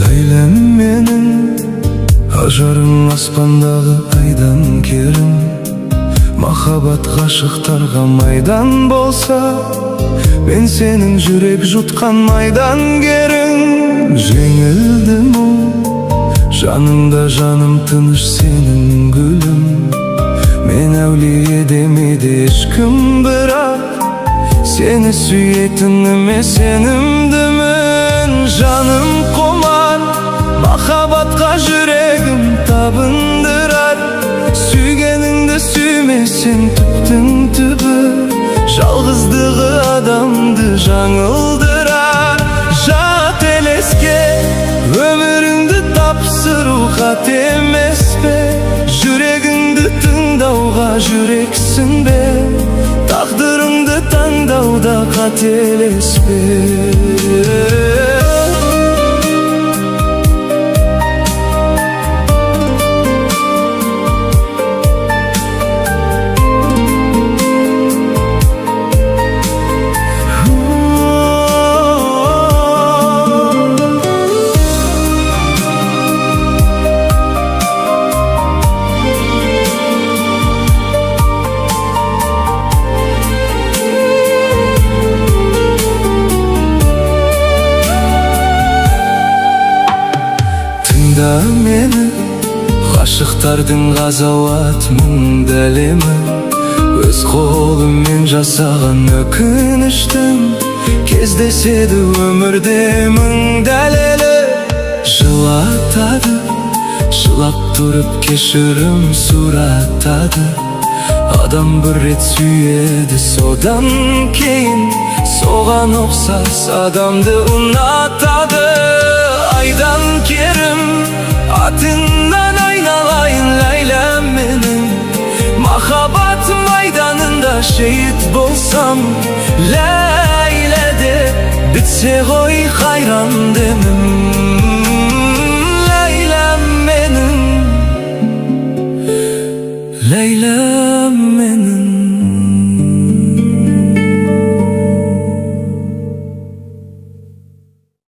Leylem menin, ajarın aspandağı aydan kerim. Mahabat gaşıktarga maydan bolsa, ben senin jürek jutkan maydan gerin. Жеңілдім o, жанымда жаным тыныш senin gülüm. Men әулие демейді ешкім, бірақ seni süyetinime senimdimin. Жаным komar, mahabatga yüreğim tabındırar. Süygeningde süymesen tüptün tübü, жалғыздығы adamdı жаңылдырар. Жат елеске өміріңді тапсыру қат емес пе? Жүрегіңді тыңдауға жүрексің бе? Тағдырыңды таңдауда қателеспе. Da meni ғашықтардың ғазауат мұң дәлемі, өз қолыммен жасаған өкініштің кездеседі өмірде мың дәлелі. Жылатады, жылап тұрып кешірім сұратады. Адам бір рет сүйеді, содан кейін соған ұқсас адамды ұнатады. Aydan kerim, atından aynalayın Leylem benim. Mahabat maydanında şehit bolsam, Leyle de bitse koy hayran demim.